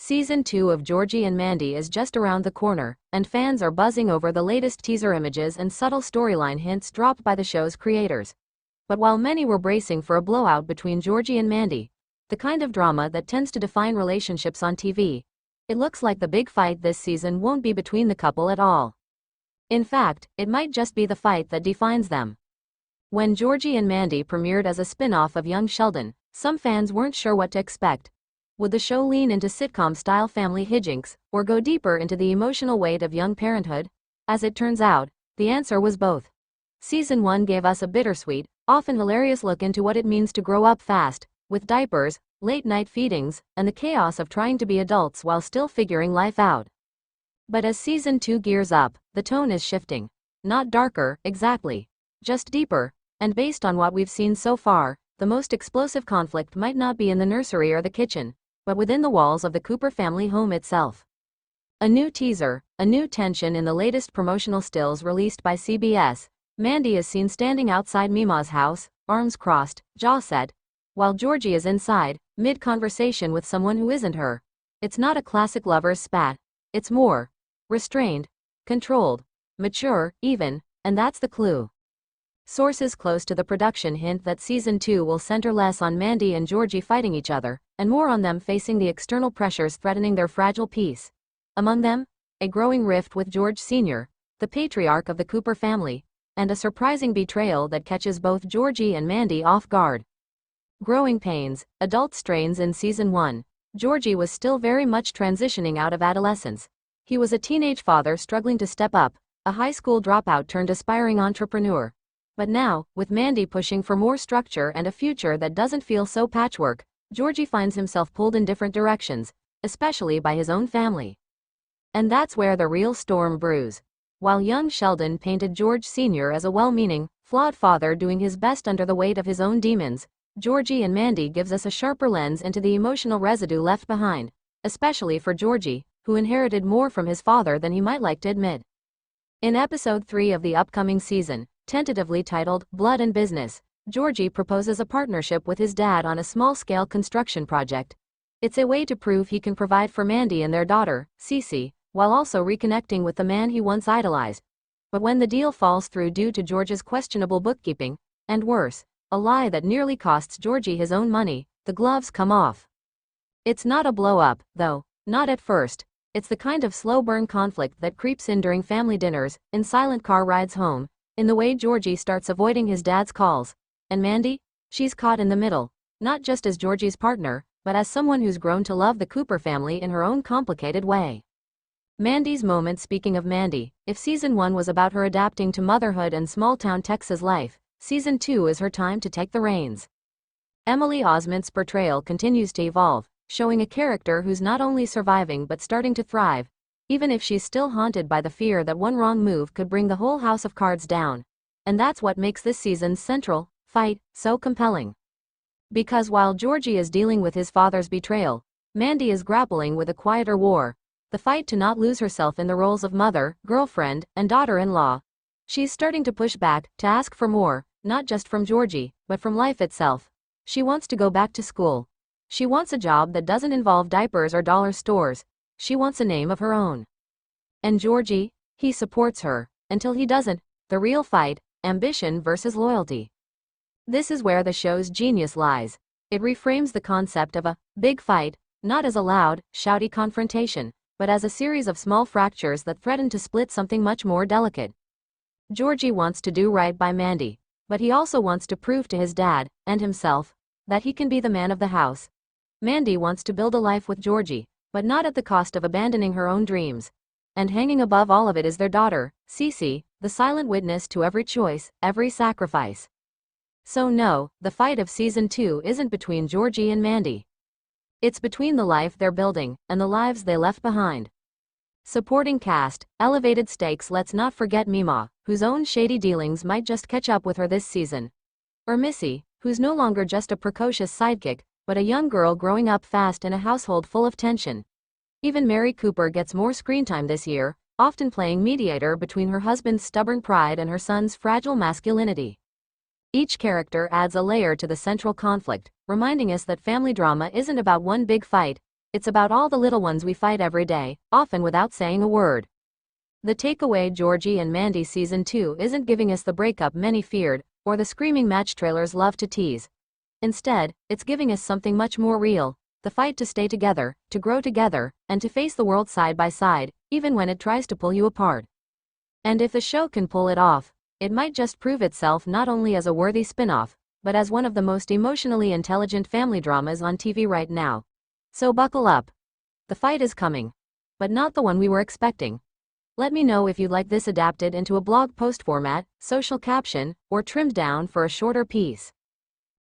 Season 2 of Georgie and Mandy is just around the corner, and fans are buzzing over the latest teaser images and subtle storyline hints dropped by the show's creators. But while many were bracing for a blowout between Georgie and Mandy, the kind of drama that tends to define relationships on TV, it looks like the big fight this season won't be between the couple at all. In fact, it might just be the fight that defines them. When Georgie and Mandy premiered as a spin-off of Young Sheldon, some fans weren't sure what to expect. Would the show lean into sitcom-style family hijinks, or go deeper into the emotional weight of young parenthood? As it turns out, the answer was both. Season 1 gave us a bittersweet, often hilarious look into what it means to grow up fast, with diapers, late-night feedings, and the chaos of trying to be adults while still figuring life out. But as Season 2 gears up, the tone is shifting. Not darker, exactly. Just deeper, and based on what we've seen so far, the most explosive conflict might not be in the nursery or the kitchen, but within the walls of the Cooper family home itself. A new teaser, a new tension in the latest promotional stills released by CBS. Mandy is seen standing outside Mima's house, arms crossed, jaw set, while Georgie is inside, mid-conversation with someone who isn't her. It's not a classic lover's spat. It's more restrained, controlled, mature, even, and that's the clue. Sources close to the production hint that Season 2 will center less on Mandy and Georgie fighting each other, and more on them facing the external pressures threatening their fragile peace. Among them, a growing rift with George Sr., the patriarch of the Cooper family, and a surprising betrayal that catches both Georgie and Mandy off guard. Growing pains, adult strains in Season 1. Georgie was still very much transitioning out of adolescence. He was a teenage father struggling to step up, a high school dropout turned aspiring entrepreneur. But now, with Mandy pushing for more structure and a future that doesn't feel so patchwork, Georgie finds himself pulled in different directions, especially by his own family. And that's where the real storm brews. While young Sheldon painted George Sr. as a well-meaning, flawed father doing his best under the weight of his own demons, Georgie and Mandy gives us a sharper lens into the emotional residue left behind, especially for Georgie, who inherited more from his father than he might like to admit. In episode 3 of the upcoming season, tentatively titled Blood and Business, Georgie proposes a partnership with his dad on a small-scale construction project. It's a way to prove he can provide for Mandy and their daughter, Cece, while also reconnecting with the man he once idolized. But when the deal falls through due to George's questionable bookkeeping, and worse, a lie that nearly costs Georgie his own money, the gloves come off. It's not a blow-up, though, not at first. It's the kind of slow-burn conflict that creeps in during family dinners, in silent car rides home, in the way Georgie starts avoiding his dad's calls. And Mandy? She's caught in the middle, not just as Georgie's partner, but as someone who's grown to love the Cooper family in her own complicated way. Mandy's moment. Speaking of Mandy, if Season 1 was about her adapting to motherhood and small-town Texas life, Season 2 is her time to take the reins. Emily Osment's portrayal continues to evolve, showing a character who's not only surviving but starting to thrive, even if she's still haunted by the fear that one wrong move could bring the whole house of cards down. And that's what makes this season's central fight so compelling. Because while Georgie is dealing with his father's betrayal, Mandy is grappling with a quieter war, the fight to not lose herself in the roles of mother, girlfriend, and daughter-in-law. She's starting to push back, to ask for more, not just from Georgie, but from life itself. She wants to go back to school. She wants a job that doesn't involve diapers or dollar stores. She wants a name of her own. And Georgie? He supports her, until he doesn't. The real fight, ambition versus loyalty. This is where the show's genius lies. It reframes the concept of a big fight, not as a loud, shouty confrontation, but as a series of small fractures that threaten to split something much more delicate. Georgie wants to do right by Mandy, but he also wants to prove to his dad, and himself, that he can be the man of the house. Mandy wants to build a life with Georgie, but not at the cost of abandoning her own dreams. And hanging above all of it is their daughter, Cece, the silent witness to every choice, every sacrifice. So no, the fight of Season 2 isn't between Georgie and Mandy. It's between the life they're building, and the lives they left behind. Supporting cast, elevated stakes. Let's not forget Mima, whose own shady dealings might just catch up with her this season. Or Missy, who's no longer just a precocious sidekick, but a young girl growing up fast in a household full of tension. Even Mary Cooper gets more screen time this year, often playing mediator between her husband's stubborn pride and her son's fragile masculinity. Each character adds a layer to the central conflict, reminding us that family drama isn't about one big fight, It's about all the little ones we fight every day, often without saying a word. The takeaway: Georgie and Mandy Season 2 isn't giving us the breakup many feared, or the screaming match trailers love to tease. Instead, it's giving us something much more real: the fight to stay together, to grow together, and to face the world side by side, even when it tries to pull you apart. And if the show can pull it off, it might just prove itself not only as a worthy spin-off, but as one of the most emotionally intelligent family dramas on TV right now. So buckle up. The fight is coming. But not the one we were expecting. Let me know if you'd like this adapted into a blog post format, social caption, or trimmed down for a shorter piece.